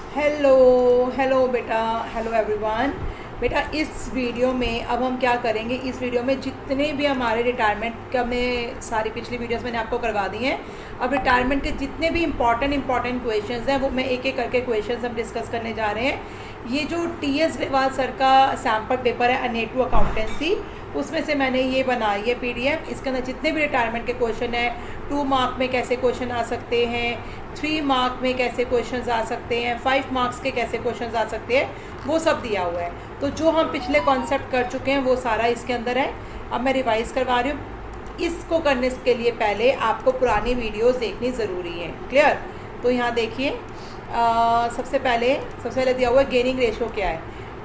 Hello hello बेटा, hello everyone. बेटा इस वीडियो में अब हम क्या करेंगे, इस वीडियो में जितने भी हमारे रिटायरमेंट का हमने सारी पिछली वीडियोस मैंने आपको करवा दी हैं। अब रिटायरमेंट के जितने भी इंपॉर्टेंट क्वेश्चंस हैं वो मैं एक एक करके क्वेश्चंस हम डिस्कस करने जा रहे हैं। ये जो टी.एस. ग्रेवाल सर का सैम्पल पेपर है अनेटू अकाउंटेंसी, उसमें से मैंने ये बनाई है PDF। इसके अंदर जितने भी रिटायरमेंट के क्वेश्चन हैं, 2 मार्क में कैसे क्वेश्चन आ सकते हैं, 3 मार्क में कैसे क्वेश्चंस आ सकते हैं, 5 मार्क्स के कैसे क्वेश्चंस आ सकते हैं, वो सब दिया हुआ है। तो जो हम पिछले कॉन्सेप्ट कर चुके हैं वो सारा इसके अंदर है। अब मैं रिवाइज़ करवा रही हूँ। इसको करने के लिए पहले आपको पुरानी वीडियोस देखनी ज़रूरी है। क्लियर? तो यहाँ देखिए, सबसे पहले दिया हुआ है गेनिंग रेशो क्या है।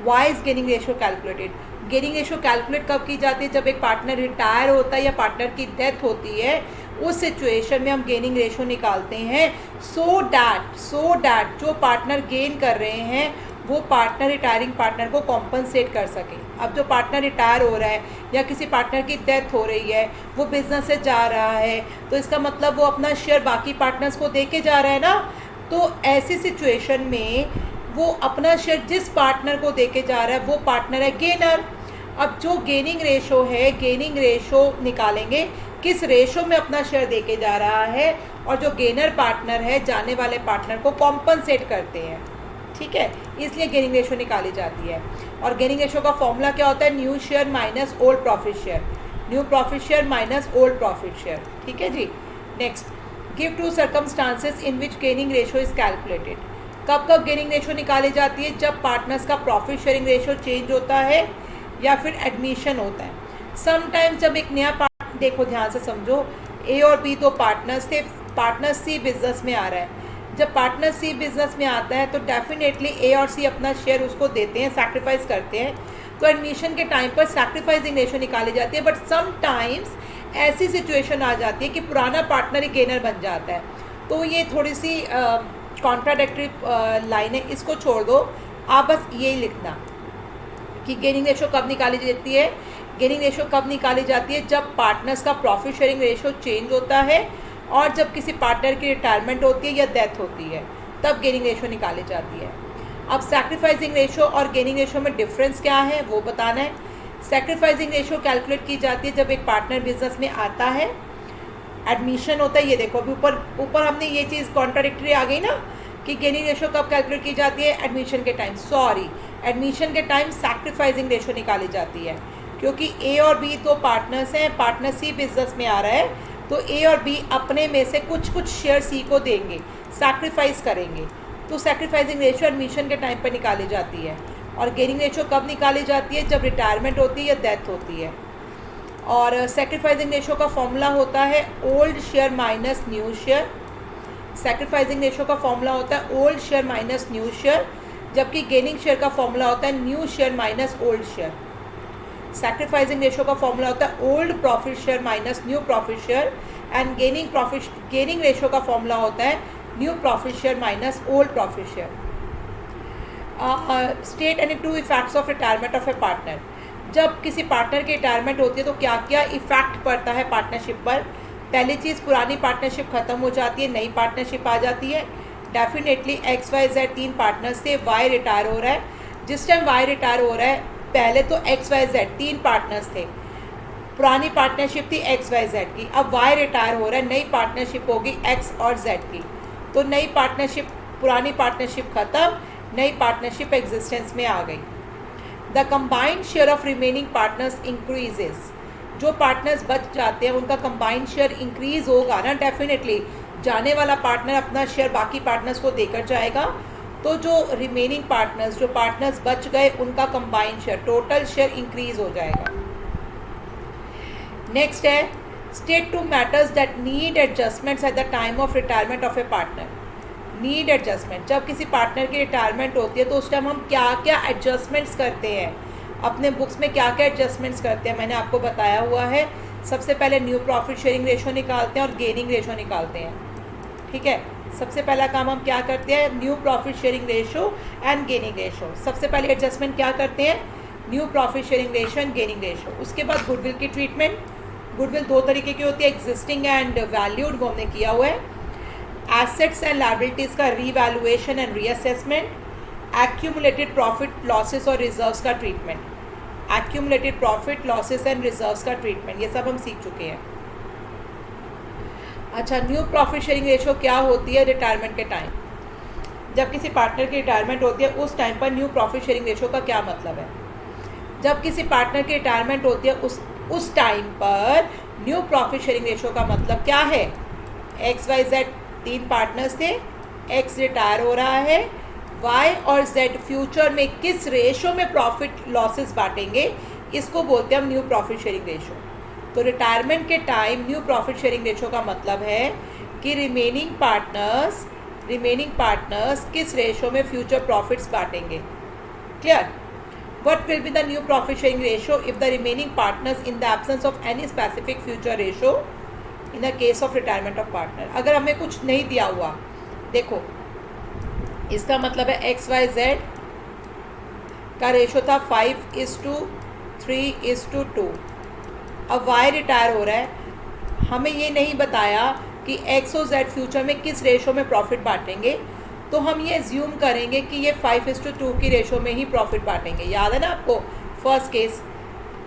Why is gaining ratio calculated. Gaining ratio calculate कब की जाती है? जब एक पार्टनर रिटायर होता है या पार्टनर की डेथ होती है, उस सिचुएशन में हम गेनिंग रेशो निकालते हैं सो डैट जो पार्टनर गेन कर रहे हैं वो पार्टनर रिटायरिंग पार्टनर को कॉम्पनसेट कर सके। अब जो पार्टनर रिटायर हो रहा है या किसी पार्टनर की डेथ हो रही है, वो बिजनेस से जा रहा है, तो इसका मतलब वो अपना शेयर बाकी पार्टनर्स को दे के जा रहा है ना। तो ऐसी सिचुएशन में वो अपना शेयर जिस पार्टनर को दे के जा रहा है वो पार्टनर है गेनर। अब जो गेनिंग रेशो है, गेनिंग रेशो निकालेंगे किस रेशो में अपना शेयर दे के जा रहा है, और जो गेनर पार्टनर है जाने वाले पार्टनर को कॉम्पनसेट करते हैं। ठीक है, इसलिए गेनिंग रेशो निकाली जाती है। और गेनिंग रेशो का फॉर्मूला क्या होता है? New share minus old profit share, new profit share minus old profit share. ठीक है जी। Next, give 2 circumstances in which gaining ratio is calculated. कब कब गेनिंग रेशो निकाली जाती है? जब पार्टनर्स का प्रॉफिट शेयरिंग रेशो चेंज होता है या फिर एडमिशन होता है। समटाइम्स जब एक नया देखो ध्यान से समझो, ए और बी दो पार्टनर्स थे, पार्टनर सी बिजनेस में आ रहा है। जब पार्टनर सी बिजनेस में आता है तो डेफिनेटली ए और सी अपना शेयर उसको देते हैं, सैक्रिफाइस करते हैं। तो एडमिशन के टाइम पर सैक्रिफाइसिंग रेशो निकाली जाती है। बट समटाइम्स ऐसी सिचुएशन आ जाती है कि पुराना पार्टनर ही गेनर बन जाता है। तो ये थोड़ी सी कॉन्ट्राडिक्टरी लाइन है, इसको छोड़ दो। आप बस यही लिखना कि गेनिंग रेशो कब निकाली जाती है। गेनिंग रेशो कब निकाली जाती है? जब पार्टनर्स का प्रॉफिट शेयरिंग रेशो चेंज होता है और जब किसी पार्टनर की रिटायरमेंट होती है या डेथ होती है, तब गेनिंग रेशो निकाली जाती है। अब सैक्रिफाइसिंग रेशो और गेनिंग रेशो में डिफरेंस क्या है वो बताना है। सैक्रिफाइसिंग रेशो कैलकुलेट की जाती है जब एक पार्टनर बिजनेस में आता है, एडमिशन होता है। ये देखो अभी ऊपर हमने ये चीज़ कॉन्ट्राडिक्टरी आ गई ना कि गेनिंग रेशो कब कैलकुलेट की जाती है? एडमिशन के टाइम। एडमिशन के टाइम सैक्रिफाइसिंग रेशो निकाली जाती है, क्योंकि ए और बी दो पार्टनर्स हैं, पार्टनर सी बिजनेस में आ रहा है, तो ए और बी अपने में से कुछ शेयर सी को देंगे, सैक्रिफाइस करेंगे। तो सैक्रिफाइसिंग रेशो एडमिशन के टाइम पर निकाली जाती है। और गेनिंग रेशो कब निकाली जाती है? जब रिटायरमेंट होती है या डेथ होती है। और सैक्रिफाइसिंग रेशो का फॉर्मूला होता है old share minus new share. Sacrificing ratio का फॉर्मूला होता है old share minus new share, जबकि गेनिंग शेयर का फॉर्मूला होता है new share minus old share. Sacrificing ratio का फॉर्मूला होता है old profit share minus new profit share, and gaining ratio का फॉर्मूला होता है new profit share minus old profit share. State any 2 effects of retirement of A partner. जब किसी partner की retirement होती है तो क्या क्या इफेक्ट पड़ता है पार्टनरशिप पर? पहली चीज़, पुरानी पार्टनरशिप ख़त्म हो जाती है, नई पार्टनरशिप आ जाती है। डेफिनेटली XYZ 3 पार्टनर्स से Y रिटायर हो रहा है। जिस टाइम Y रिटायर हो रहा है, पहले तो XYZ 3 पार्टनर्स थे, पुरानी पार्टनरशिप थी XYZ की। अब Y रिटायर हो रहा है, नई पार्टनरशिप होगी X और Z की। तो नई पार्टनरशिप, पुरानी पार्टनरशिप ख़त्म, नई पार्टनरशिप एग्जिस्टेंस में आ गई। The combined share of remaining partners increases. जो पार्टनर्स बच जाते हैं उनका कंबाइंड शेयर इंक्रीज होगा ना, डेफिनेटली जाने वाला पार्टनर अपना शेयर बाकी पार्टनर्स को देकर जाएगा। तो जो रिमेनिंग पार्टनर्स, जो पार्टनर्स बच गए, उनका combined share, total share increase हो जाएगा। नेक्स्ट है state 2 matters that need adjustments at the time of retirement of A partner. Need adjustment, जब किसी पार्टनर की रिटायरमेंट होती है तो उस टाइम हम क्या क्या एडजस्टमेंट्स करते हैं, अपने बुक्स में क्या क्या एडजस्टमेंट्स करते हैं, मैंने आपको बताया हुआ है। सबसे पहले न्यू प्रॉफिट शेयरिंग रेशो निकालते हैं और गेनिंग रेशो निकालते हैं। ठीक है, सबसे पहला काम हम क्या करते हैं? New profit sharing ratio and gaining ratio. सबसे पहले एडजस्टमेंट क्या करते हैं? New profit sharing ratio and gaining ratio. उसके बाद गुडविल की ट्रीटमेंट। गुडविल 2 तरीके की होती है, एग्जिस्टिंग एंड वैल्यूड, वो हमने किया हुआ है। एसेट्स एंड लायबिलिटीज़ का revaluation and reassessment, accumulated profit losses और रिजर्व्स का treatment, accumulated profit losses and reserves का ट्रीटमेंट, ये सब हम सीख चुके हैं। अच्छा, न्यू प्रॉफिट शेयरिंग रेशो क्या होती है रिटायरमेंट के टाइम? जब किसी पार्टनर की रिटायरमेंट होती है उस टाइम पर न्यू प्रॉफिट शेयरिंग रेशो का क्या मतलब है? जब किसी पार्टनर की रिटायरमेंट होती है उस टाइम पर न्यू प्रॉफिट शेयरिंग रेशो का मतलब क्या है? XYZ 3 पार्टनर्स थे, X रिटायर हो रहा है, Y और Z फ्यूचर में किस रेशो में प्रॉफिट लॉसेस बांटेंगे, इसको बोलते हैं हम न्यू प्रॉफिट शेयरिंग रेशो। तो रिटायरमेंट के time new profit sharing ratio का मतलब है कि रिमेनिंग पार्टनर्स किस रेशो में फ्यूचर प्रॉफिट्स बांटेंगे। Clear? What will be the new profit sharing ratio if the remaining partners in the absence of any specific future ratio in the case of retirement of partner? अगर हमें कुछ नहीं दिया हुआ, देखो इसका मतलब है XYZ का रेशो था 5:3:2। अब Y रिटायर हो रहा है, हमें ये नहीं बताया कि X और Z फ्यूचर में किस रेशो में प्रॉफिट बांटेंगे, तो हम ये एज्यूम करेंगे कि ये 5:2 की रेशो में ही प्रॉफिट बांटेंगे। याद है ना आपको first case,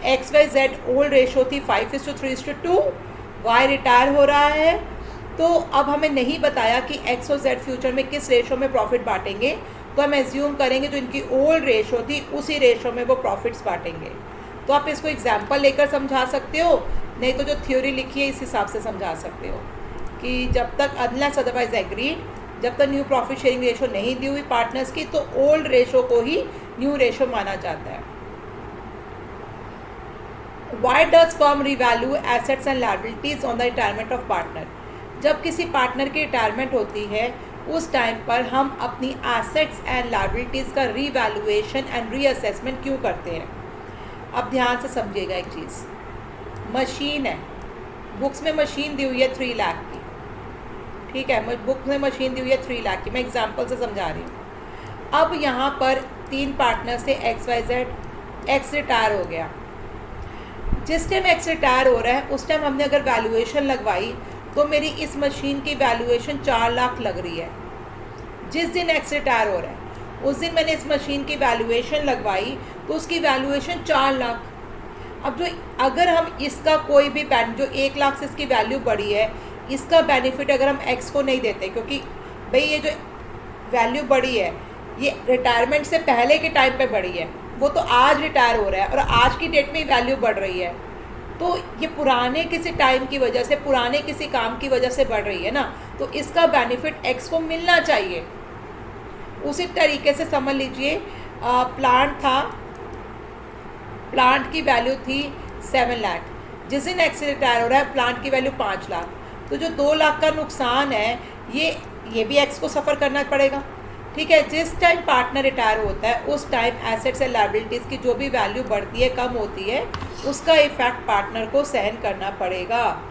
XYZ old ratio थी 5:3:2, Y रिटायर हो रहा है, तो अब हमें नहीं बताया कि X और Z फ्यूचर में किस रेशो में प्रॉफिट बांटेंगे, तो हम एज्यूम करेंगे जो इनकी ओल्ड रेशो थी उसी रेशो में वो प्रॉफिट्स बांटेंगे। तो आप इसको एग्जाम्पल लेकर समझा सकते हो, नहीं तो जो थ्योरी लिखी है इस हिसाब से समझा सकते हो कि जब तक अनलेस अदरवाइज एग्रीड, जब तक न्यू प्रॉफिट शेयरिंग रेशो नहीं दी हुई पार्टनर्स की, तो ओल्ड रेशो को ही न्यू रेशो माना जाता है। Why does firm revalue assets and liabilities on the retirement of partner? जब किसी पार्टनर की रिटायरमेंट होती है उस टाइम पर हम अपनी एसेट्स एंड लायबिलिटीज़ का रीवैल्यूएशन एंड रीअसेसमेंट क्यों करते हैं? अब ध्यान से समझिएगा एक चीज़, मशीन है, बुक्स में मशीन दी हुई है 3 लाख की, ठीक है, बुक में मशीन दी हुई है 3 लाख की, मैं एग्जांपल से समझा रही हूँ। अब यहाँ पर 3 पार्टनर से XYZ, X रिटायर हो गया। जिस टाइम X रिटायर हो रहा है उस टाइम हमने अगर वैल्यूएशन लगवाई तो मेरी इस मशीन की वैल्यूएशन 4 लाख लग रही है। जिस दिन X रिटायर हो रहा है उस दिन मैंने इस मशीन की वैल्यूएशन लगवाई तो उसकी वैल्यूएशन 4 लाख। अब जो अगर हम इसका कोई भी जो 1 लाख से इसकी वैल्यू बढ़ी है, इसका बेनिफिट अगर हम X को नहीं देते, क्योंकि भाई ये जो वैल्यू बढ़ी है ये रिटायरमेंट से पहले के टाइम पे बढ़ी है, वो तो आज रिटायर हो रहा है और आज की डेट में वैल्यू बढ़ रही है, तो ये पुराने किसी टाइम की वजह से, पुराने किसी काम की वजह से बढ़ रही है ना, तो इसका बेनिफिट X को मिलना चाहिए। उसी तरीके से समझ लीजिए प्लांट था, प्लांट की वैल्यू थी 7 लाख, जिस दिन X रिटायर हो रहा है प्लांट की वैल्यू 5 लाख, तो जो 2 लाख का नुकसान है ये भी X को सफ़र करना पड़ेगा। ठीक है, जिस टाइम पार्टनर रिटायर होता है उस टाइम एसेट्स एंड लायबिलिटीज़ की जो भी वैल्यू बढ़ती है, कम होती है, उसका इफेक्ट पार्टनर को सहन करना पड़ेगा।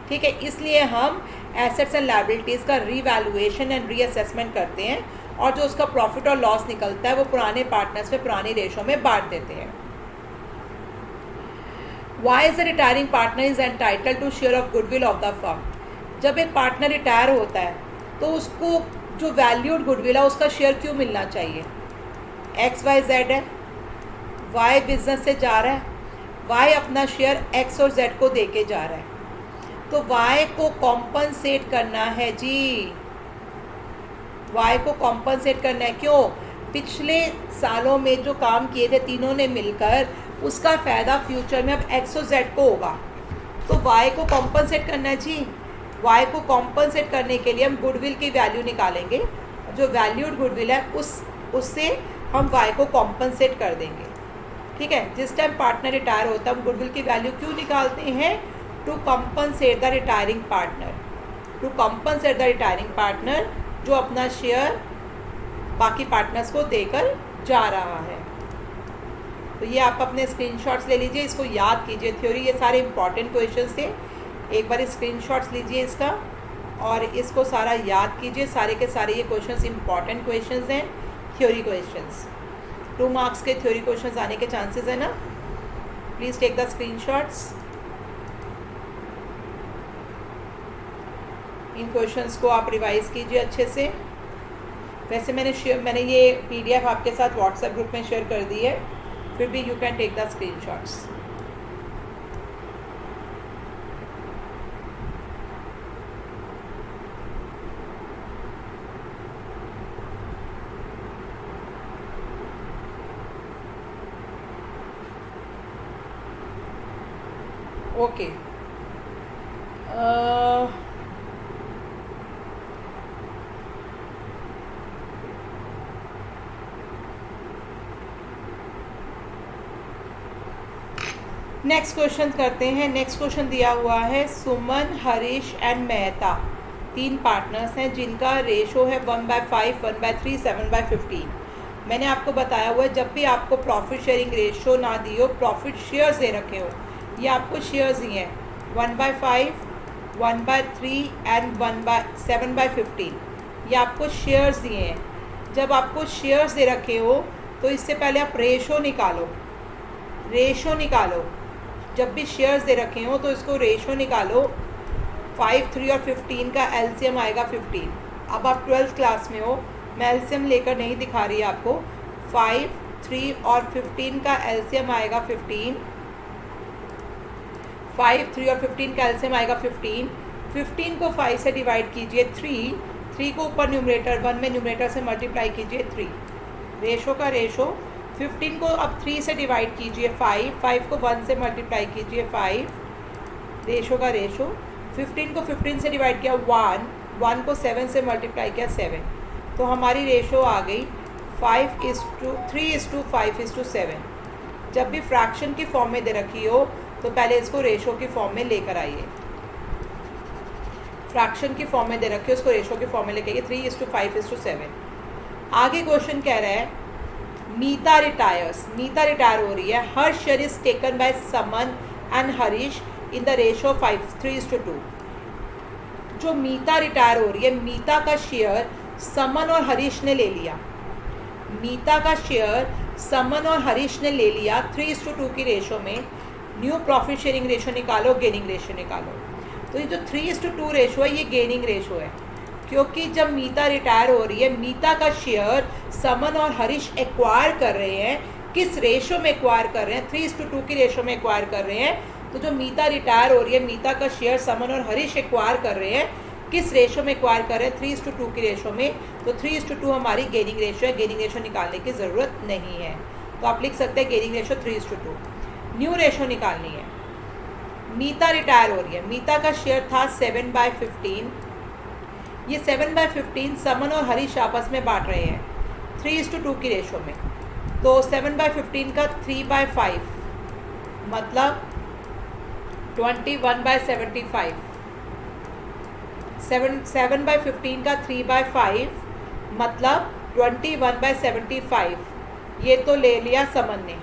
ठीक है, इसलिए हम एसेट्स एंड लायबिलिटीज़ का रीवैल्यूएशन एंड रीअसेसमेंट करते हैं और जो उसका प्रॉफिट और लॉस निकलता है वो पुराने पार्टनर्स में पुरानी रेशो में बांट देते हैं। Why is the retiring partner is entitled to share of goodwill of the firm? जब एक पार्टनर रिटायर होता है तो उसको जो वैल्यूड गुडविल है उसका शेयर क्यों मिलना चाहिए? XYZ है, Y बिजनेस से जा रहा है, Y अपना शेयर X और Z को दे के जा रहा है, तो Y को कॉम्पनसेट करना है जी, Y को कॉम्पनसेट करना है। क्यों? पिछले सालों में जो काम किए थे तीनों ने मिलकर, उसका फ़ायदा फ्यूचर में अब X और Z को होगा, तो Y को कॉम्पनसेट करना है जी। Y को कॉम्पनसेट करने के लिए हम गुडविल की वैल्यू निकालेंगे, जो वैल्यूड गुडविल है उससे हम Y को कॉम्पनसेट कर देंगे। ठीक है, जिस टाइम पार्टनर रिटायर होता है हम गुडविल की वैल्यू क्यों निकालते हैं? To compensate the retiring partner, to compensate the retiring partner जो अपना शेयर बाकी पार्टनर्स को देकर जा रहा है। तो ये आप अपने स्क्रीनशॉट्स ले लीजिए, इसको याद कीजिए। थ्योरी ये सारे इंपॉर्टेंट क्वेश्चंस थे, एक बार स्क्रीनशॉट्स लीजिए इसका और इसको सारा याद कीजिए। सारे के सारे ये क्वेश्चंस इंपॉर्टेंट क्वेश्चंस हैं, थ्योरी क्वेश्चंस। 2 मार्क्स के थ्योरी क्वेश्चंस आने के चांसेस है ना। Please take the screenshots. इन क्वेश्चंस को आप रिवाइज़ कीजिए अच्छे से। वैसे मैंने ये PDF आपके साथ व्हाट्सएप ग्रुप में शेयर कर दी है, फिर भी you can take the screenshots. Okay, next question करते हैं। नेक्स्ट क्वेश्चन दिया हुआ है सुमन, हरीश एंड मेहता 3 पार्टनर्स हैं जिनका रेशो है 1/5, 1/3, 7/15। मैंने आपको बताया हुआ है जब भी आपको प्रॉफिट शेयरिंग रेशो ना दी हो, प्रॉफिट शेयर्स दे रखे हो, ये आपको शेयर्स दिए हैं 1/5, 1/3 एंड 7/15, ये आपको शेयर्स दिए हैं। जब आपको शेयर्स दे रखे हो तो इससे पहले आप रेशो निकालो। जब भी शेयर्स दे रखे हो तो इसको रेशो निकालो। 5, 3 और 15 का एलसीएम आएगा 15। अब आप 12th क्लास में हो, मैं एलसीएम लेकर नहीं दिखा रही आपको। 5, 3 और 15 का एलसीएम आएगा 15। 5, 3 और 15 का एलसीएम आएगा 15। 15 को 5 से डिवाइड कीजिए 3 को ऊपर न्यूमरेटर 1 में न्यूमरेटर से मल्टीप्लाई कीजिए 3। रेशो का रेशो 15 को अब 3 से डिवाइड कीजिए 5 को 1 से मल्टीप्लाई कीजिए 5। रेशो का रेशो 15 को 15 से डिवाइड किया 1 को 7 से मल्टीप्लाई किया 7। तो हमारी रेशो आ गई 3:5:7। जब भी फ्रैक्शन की फॉर्म में दे रखी हो तो पहले इसको रेशो की फॉर्म में लेकर आइए। फ्रैक्शन की फॉर्म में दे रखी हो, उसको रेशो की फॉर्म में लेके आइए 3:5:7। आगे क्वेश्चन कह रहा है मीता रिटायर हो रही है। हर share is taken by Suman and Harish in the ratio 3:2। जो मीता रिटायर हो रही है, मीता का शेयर समन और हरीश ने ले लिया। 3:2 की रेशो में। न्यू प्रॉफिट शेयरिंग रेशो निकालो, गेनिंग रेशो निकालो। तो ये जो 3:2 रेशो है ये गेनिंग रेशो है, क्योंकि जब मीता रिटायर हो रही है, मीता का शेयर समन और हरीश एक्वायर कर रहे हैं। किस रेशो में एक्वायर कर रहे हैं? 3:2 की रेशो में एक्वायर कर रहे हैं। तो जो मीता रिटायर हो रही है, मीता का शेयर समन और हरीश एक्वायर कर रहे हैं। किस रेशो में एक्वायर कर रहे हैं? 3:2 की रेशो में। तो 3:2 हमारी गेनिंग रेशो है। गेनिंग रेशो निकालने की ज़रूरत नहीं है, तो आप लिख सकते हैं गेनिंग रेशो 3:2। न्यू रेशो निकालनी है। मीता रिटायर हो रही है, मीता का शेयर था 7/15। ये 7/15 समन और हरीश आपस में बांट रहे हैं 3:2 की रेशो में। तो 7/15 का 3/5 मतलब 21/75। 7/15 का 3/5 मतलब 21/75। ये तो ले लिया समन ने।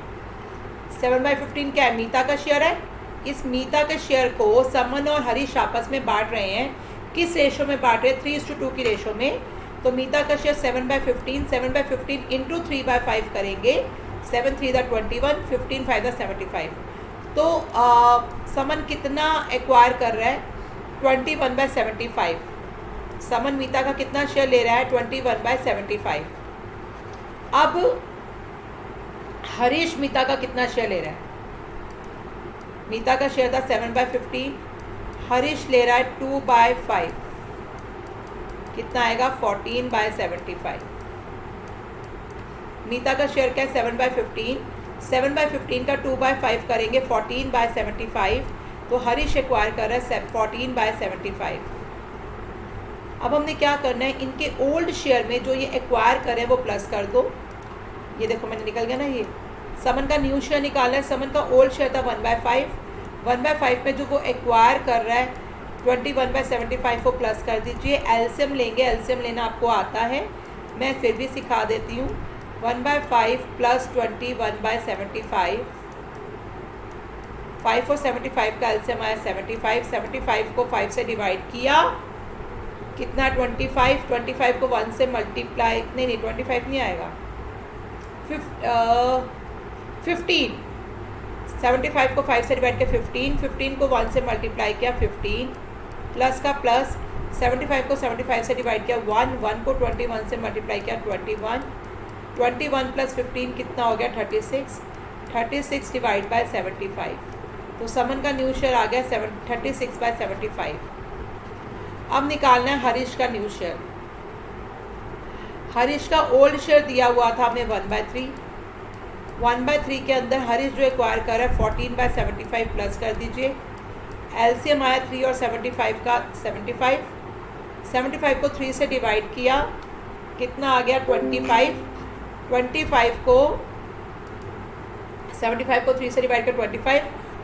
7/15 क्या है? मीता का शेयर है। इस मीता के शेयर को समन और हरीश आपस में बांट रहे हैं। किस रेशो में बांट रहे हैं? 3:2 की रेशो में। तो मीता का शेयर 7/15 इंटू 3/5 करेंगे। 7 3 21, 15 5 75। तो समन कितना एक्वायर कर रहा है? 21/75। समन मीता का कितना शेयर ले रहा है? 21/75। अब हरीश मीता का कितना शेयर ले रहा है? मीता का शेयर था 7/15, हरीश ले रहा है 2/5। कितना आएगा? 14/75। मीता का शेयर क्या है? 7/15। 7/15 का 2/5 करेंगे 14/75। तो हरीश एक्वायर कर रहा है 14/75। अब हमने क्या करना है, इनके ओल्ड शेयर में जो ये एक्वायर कर रहे हैं वो प्लस कर दो। ये देखो मैंने निकल गया ना। ये समन का न्यू शेयर निकालना है। समन का ओल्ड शेयर था 1/5। 1/5 में जो वो एक्वायर कर रहा है 21/75 को प्लस कर दीजिए। एलसीएम लेंगे, एलसीएम लेना आपको आता है, मैं फिर भी सिखा देती हूँ। 1/5 प्लस 21/75। 5 और 75 का एलसीएम आया 75। 75 को 5 से डिवाइड किया, कितना? 25। 25 को 1 से मल्टीप्लाई, नहीं 25 नहीं आएगा, 15। 75 को 5 से डिवाइड किया 15। 15 को 1 से मल्टीप्लाई किया 15 प्लस का प्लस 75 को 75 से डिवाइड किया 1, 1 को 21 से मल्टीप्लाई किया 21, 21 प्लस 15 कितना हो गया 36, 36 डिवाइड बाय 75। तो समन का न्यू शेयर आ गया 36/75। अब निकालना है हरीश का न्यू शेयर। हरीश का ओल्ड शेयर दिया हुआ था हमें 1/3। 1/3 के अंदर हरीश जो एक्वायर कर रहा है 14/75 प्लस कर दीजिए। एलसीएम आया 3 और 75 का 75। 75 को 3 से डिवाइड किया, कितना आ गया 25। 25 को 75 को 3 से डिवाइड किया 25,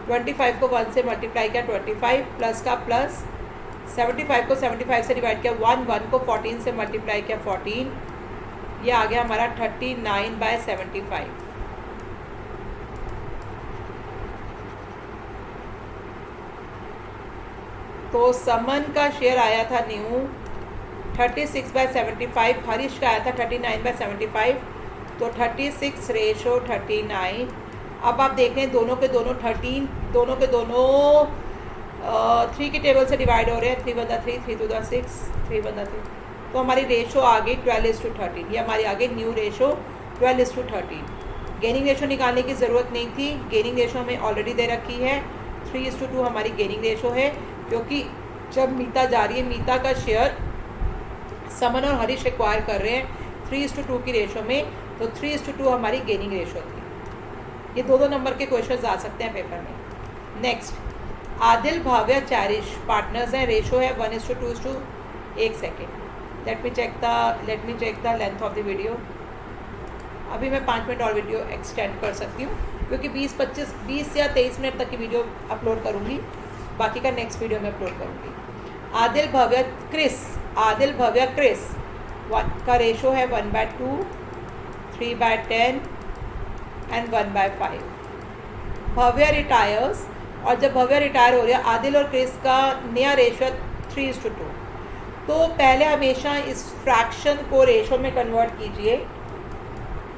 25 को 1 से मल्टीप्लाई किया 25 प्लस का प्लस, 75 को 75 से डिवाइड किया 1, 1 को 14 से मल्टीप्लाई किया 14, ये आ गया हमारा 39/75। तो समन का शेयर आया था न्यू 36/75, हरीश का आया था 39/75, तो 36:39। अब आप देख रहे हैं दोनों के दोनों 13, दोनों के दोनों 3 की टेबल से डिवाइड हो रहे हैं। 3 बंदा 3, 3 2 6, 3 बंदा 3। तो हमारी रेशो आ गई 12:13। ये हमारी आ गई न्यू रेशो 12:13। गेनिंग रेशो निकालने की ज़रूरत नहीं थी, गेनिंग रेशो हमें ऑलरेडी दे रखी है। 3:2 हमारी गेनिंग रेशो है, क्योंकि जब मीता जा रही है, मीता का शेयर समन और हरीश एक्वायर कर रहे हैं 3:2 की रेशो में, तो 3:2 हमारी गेनिंग रेशो थी। ये दो नंबर के क्वेश्चन आ सकते हैं पेपर में। Next, Adil, Bhavya, Cherish partners हैं, रेशो है 1:2। एक second, let me check the length of the video. अभी मैं 5 मिनट और वीडियो एक्सटेंड कर सकती हूँ, क्योंकि 20 या 23 मिनट तक की वीडियो अपलोड करूँगी, बाकी का नेक्स्ट वीडियो में अपलोड करूँगी। आदिल, भव्या, क्रिस, आदिल, भव्या, क्रिस का रेशो है 1/2, 3/10 एंड 1/5। भव्या रिटायर्स, और जब भव्या रिटायर हो रही है, आदिल और क्रिस का नया रेशो 3:2। तो पहले हमेशा इस फ्रैक्शन को रेशो में कन्वर्ट कीजिए।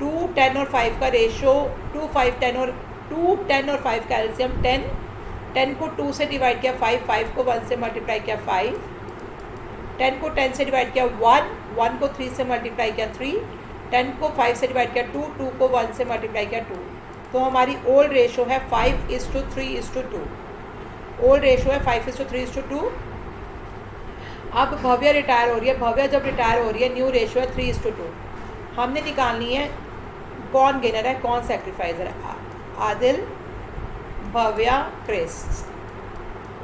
2, 10 और 5 का रेशो 2, 5, 10 और 2, 10 और 5 का एलसीएम 10। 10 को 2 से डिवाइड किया 5, 5 को 1 से मल्टीप्लाई किया 5, 10 को 10 से डिवाइड किया 1, 1 को 3 से मल्टीप्लाई किया 3, 10 को 5 से डिवाइड किया 2, 2 को 1 से मल्टीप्लाई किया 2। तो हमारी ओल्ड रेशो है 5:3:2। ओल्ड रेशो है 5:3:2। अब भव्या रिटायर हो रही है, भव्या जब रिटायर हो रही है न्यू रेशो है 3:2। हमने निकालनी है कौन गेनर है, कौन सेक्रीफाइजर है। Adil, Bhavya, Chris.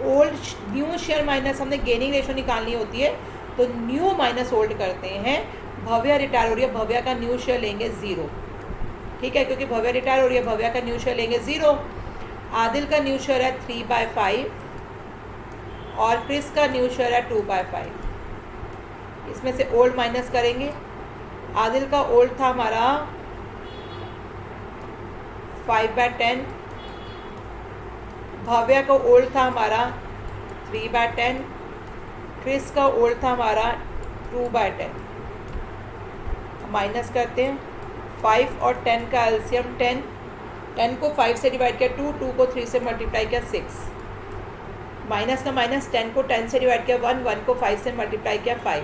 Old new share minus हमने गेनिंग रेशो निकालनी होती है, तो न्यू माइनस ओल्ड करते हैं। भव्या रिटायर हो रही है, भव्या का न्यू शेयर लेंगे 0, ठीक है, क्योंकि भव्या रिटायर हो रही है, भव्या का न्यू शेयर लेंगे 0। आदिल का न्यू शेयर है 3/5 और क्रिस का न्यू शेयर है 2/5। इसमें से ओल्ड माइनस करेंगे। आदिल का ओल्ड था हमारा 5/10, भव्या का ओल्ड था हमारा 3/10, क्रिस का ओल्ड था हमारा 2/10। माइनस करते हैं, 5 और 10 का एलसीएम 10, 10 को 5 से डिवाइड किया 2, 2 को 3 से मल्टीप्लाई किया 6, माइनस का माइनस, 10 को 10 से डिवाइड किया 1, 1 को 5 से मल्टीप्लाई किया 5,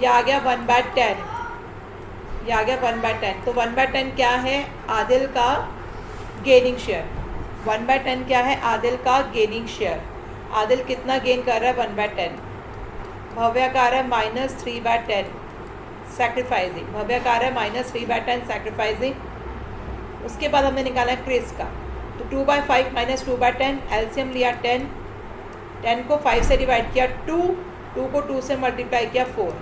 यह आ गया 1/10, यह आ गया 1/10। तो 1/10 क्या है, आदिल का गेनिंग शेयर। 1/10 क्या है, आदिल का गेनिंग शेयर। आदिल कितना गेन कर रहा है 1/10। भव्या का आ रहा है -3/10 सैक्रिफाइसिंग, भव्या का आ रहा है -3/10 सैक्रिफाइसिंग। उसके बाद हमने निकाला है क्रिस का, तो 2/5 - 2/10, एलसीएम लिया 10, 10 को 5 से डिवाइड किया 2, 2 को 2 से मल्टीप्लाई किया 4,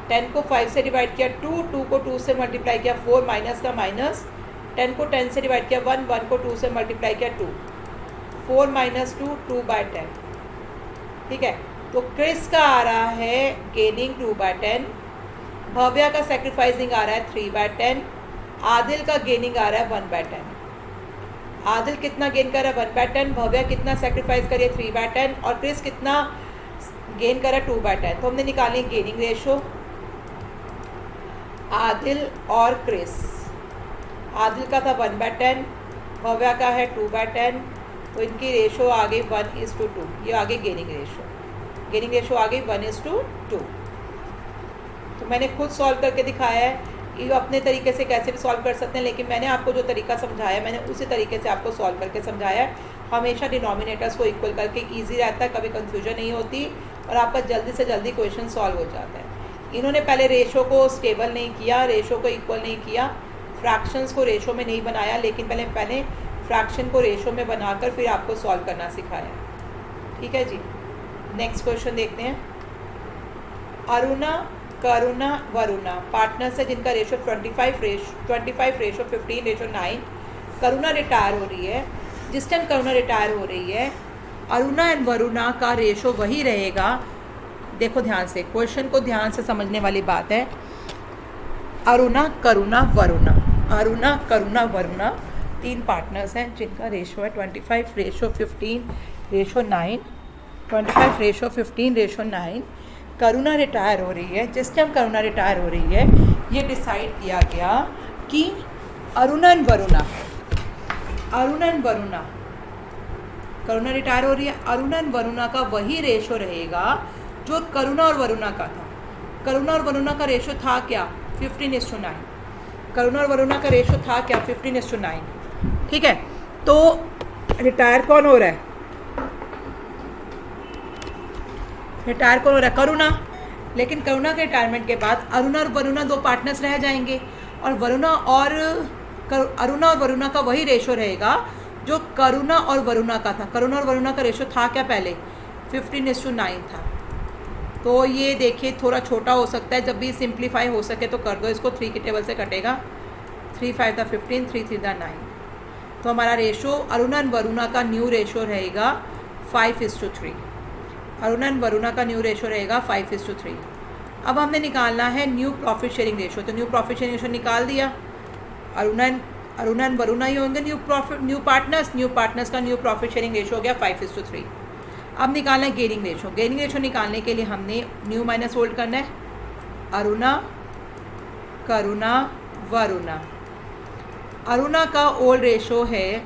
10 को 5 से डिवाइड किया 2, 2 को 2 से मल्टीप्लाई किया 4, माइनस का माइनस, 10 को 10 से डिवाइड किया 1, 1 को 2 से मल्टीप्लाई किया 2, 4 - 2, 2/10, ठीक है। तो क्रिस का आ रहा है गेनिंग 2/10, भव्या का सेक्रीफाइसिंग आ रहा है 3/10, आदिल का गेनिंग आ रहा है 1/10। आदिल कितना गेन कर रहा है 1/10, भव्या कितना सेक्रीफाइस करिए 3/10, और क्रिस कितना गेन कर रहा है 2/10। तो हमने निकाली गेनिंग रेशो आदिल और क्रिस। आदिल का था 1/10, भव्या का है 2/10, तो इनकी रेशो आ गई 1:2, ये आ गई गेनिंग रेशो। गेनिंग रेशो आ गई 1:2। तो मैंने खुद सॉल्व करके दिखाया है, ये अपने तरीके से कैसे भी सॉल्व कर सकते हैं, लेकिन मैंने आपको जो तरीका समझाया मैंने उसी तरीके से आपको सॉल्व करके समझाया है। हमेशा डिनोमिनेटर्स को इक्वल करके ईजी रहता है, कभी कंफ्यूजन नहीं होती और आपका जल्दी से जल्दी क्वेश्चन सॉल्व हो जाता है। इन्होंने पहले रेशो को स्टेबल नहीं किया, रेशो को इक्वल नहीं किया, फ्रैक्शंस को रेशो में नहीं बनाया, लेकिन पहले फ्रैक्शन को रेशो में बनाकर फिर आपको सॉल्व करना सिखाया। ठीक है जी, नेक्स्ट क्वेश्चन देखते हैं। अरुणा, करुणा, वरुणा पार्टनर्स है जिनका रेशो 25:15:9। करुणा रिटायर हो रही है। जिस टाइम करुणा रिटायर हो रही है, अरुणा एंड वरुणा का रेशो वही रहेगा। देखो ध्यान से, क्वेश्चन को ध्यान से समझने वाली बात है। अरुणा, करुणा, वरुणा, अरुणा, करुणा, वरुणा 3 पार्टनर्स हैं जिनका रेशो है 25:15:9। 25:15:9। करुणा रिटायर हो रही है। जिस टाइम करुणा रिटायर हो रही है, ये डिसाइड किया गया कि Aruna and Varuna, Karuna retire हो रही है, अरुणा एंड वरुणा का वही रेशो रहेगा जो करुणा और वरुणा का था। करुणा और वरुणा का रेशो था क्या? 15:9। करुणा और वरुणा का रेशो था क्या? 15:9। ठीक है, तो रिटायर कौन हो रहा है? रिटायर कौन हो रहा है? करुणा। लेकिन करुणा के रिटायरमेंट के बाद अरुणा और वरुणा 2 पार्टनर्स रह जाएंगे और अरुणा और वरुणा का वही रेशो रहेगा जो करुणा और वरुणा का था। करुणा और वरुणा का रेशो था क्या पहले? 15:9 था। तो ये देखिए थोड़ा छोटा हो सकता है, जब भी सिंप्लीफाई हो सके तो कर दो इसको। 3 की टेबल से कटेगा। 3 5 15, 3 3 9। तो हमारा रेशो अरुणा एंड वरुणा का न्यू रेशो रहेगा 5:3। अरुणा एंड वरुणा का न्यू रेशो रहेगा 5:3। अब हमने निकालना है न्यू प्रॉफिट शेयरिंग रेशो। तो न्यू प्रॉफिट शेयरिंग रेशो निकाल दिया। अरुणा एंड वरुणा ही होंगे न्यू पार्टनर्स का न्यू प्रॉफिट शेयरिंग रेशो हो गया 5:3। अब निकालना है गेनिंग रेशो। गेनिंग रेशो निकालने के लिए हमने न्यू माइनस ओल्ड करना है। अरुणा, करुणा, वरुणा। अरुणा का ओल्ड रेशो है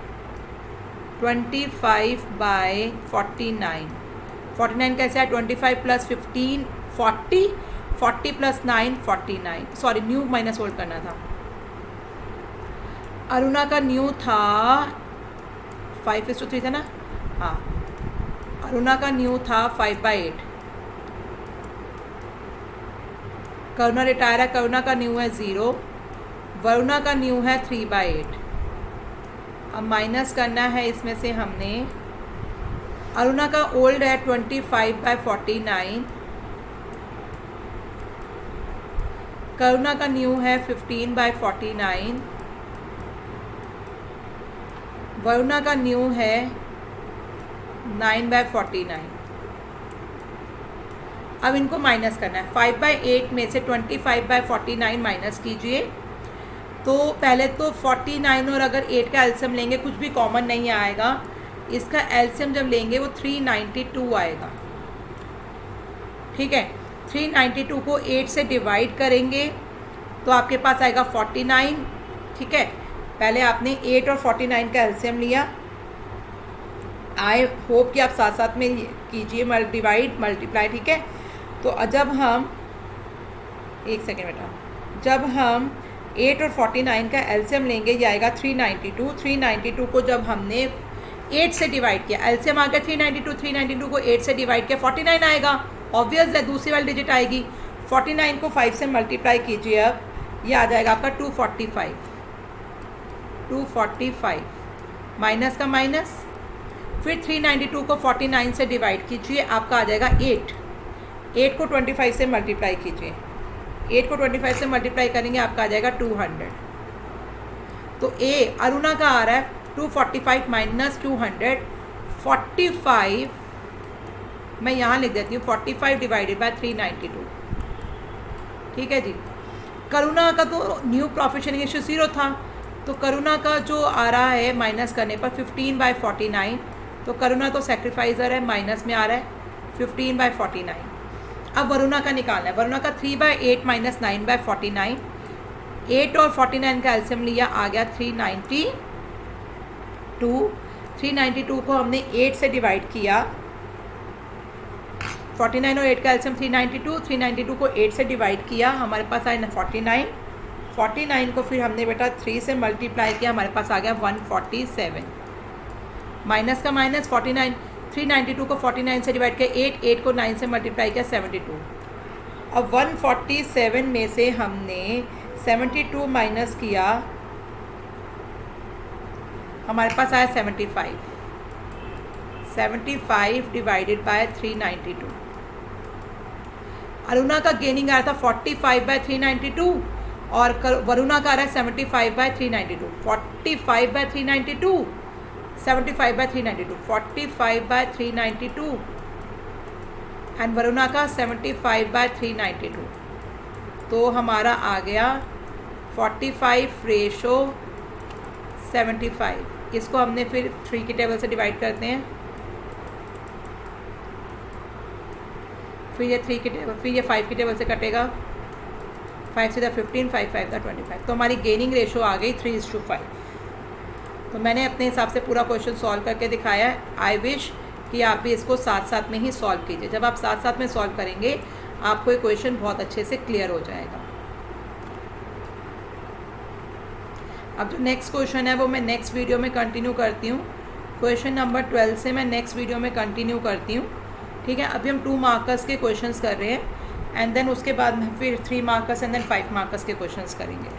25/49। 49 कैसे है? 25 + 15 40, 40 + 9 49। सॉरी, न्यू माइनस ओल्ड करना था। अरुणा का न्यू था 5:3 था ना? हाँ, अरुणा का न्यू था 5/8। करुणा रिटायर है, करुणा का न्यू है 0। वरुणा का न्यू है 3/8। अब माइनस करना है इसमें से हमने। अरुणा का ओल्ड है 25/49। करुणा का न्यू है 15/49। वरुणा का न्यू है 9/49। अब इनको माइनस करना है। 5/8 में से 25/49 माइनस कीजिए। तो पहले तो 49 और अगर 8 का एलसीएम लेंगे कुछ भी कॉमन नहीं आएगा। इसका एलसीएम जब लेंगे वो 392 आएगा। ठीक है, 392 को 8 से डिवाइड करेंगे तो आपके पास आएगा 49। ठीक है, पहले आपने 8 और 49 का एलसीएम लिया। आई होप कि आप साथ साथ में कीजिए डिवाइड मल्टीप्लाई। ठीक है, तो जब हम 1 सेकेंड बेटा, जब हम 8 और 49 का एलसीएम लेंगे ये आएगा 392। 392 को जब हमने 8 से डिवाइड किया, एलसीएम आ गया 392। 392 को 8 से डिवाइड किया 49 आएगा। ऑब्वियस है, दूसरी वाली डिजिट आएगी। 49 को 5 से मल्टीप्लाई कीजिए। अब ये आ जाएगा आपका 245। 245 माइनस का माइनस, फिर 392 को 49 से डिवाइड कीजिए, आपका आ जाएगा 8। 8 को 25 से मल्टीप्लाई कीजिए। 8 को 25 से मल्टीप्लाई करेंगे आपका आ जाएगा 200। तो ए अरुणा का आ रहा है 245 माइनस 200 45। मैं यहाँ लिख देती हूँ 45 डिवाइडेड बाय 392। ठीक है जी। करुणा का तो न्यू प्रॉफिट शेयरिंग रेशियो 0 था, तो करुणा का जो आ रहा है माइनस करने पर 15/49। तो करुणा तो सेक्रीफाइजर है, माइनस में आ रहा है 15/49। अब वरुणा का निकालना है। वरुणा का 3/8 माइनस 9/49। 8 और 49 का एलसीएम लिया, आ गया 392। 392 को हमने 8 से डिवाइड किया 49 और 8 का एल्सियम 392, 392 को 8 से डिवाइड किया, हमारे पास आया 49, 49 को फिर हमने बेटा 3 से मल्टीप्लाई किया, हमारे पास आ गया 147, माइनस का माइनस 49, 392 को 49 से डिवाइड किया 8, 8 को 9 से मल्टीप्लाई किया 72। अब 147 में से हमने 72 माइनस किया, हमारे पास आया 75, 75 डिवाइडेड बाय 392। अरुणा का गेनिंग आया था 45/392 और वरुणा का आ रहा है 75/392, 45/392, 75/392, 45/392 एंड वरुणा का 75/392। तो हमारा आ गया 45/75। इसको हमने फिर 3 की टेबल से डिवाइड करते हैं, फिर ये 3 की टेबल, फिर ये 5 की टेबल से कटेगा, 5 से 15, 5 5 25। तो हमारी गेनिंग रेशो आ गई 3:5। तो मैंने अपने हिसाब से पूरा क्वेश्चन सॉल्व करके दिखाया है। आई विश कि आप भी इसको साथ साथ में ही सॉल्व कीजिए। जब आप साथ साथ में सॉल्व करेंगे आपको ये क्वेश्चन बहुत अच्छे से क्लियर हो जाएगा। अब जो नेक्स्ट क्वेश्चन है वो मैं नेक्स्ट वीडियो में कंटिन्यू करती हूँ। क्वेश्चन नंबर 12 से मैं नेक्स्ट वीडियो में कंटिन्यू करती हूँ, ठीक है। अभी हम 2 मार्कर्स के क्वेश्चंस कर रहे हैं एंड देन उसके बाद फिर 3 मार्कर्स एंड देन 5 मार्कर्स के क्वेश्चंस करेंगे।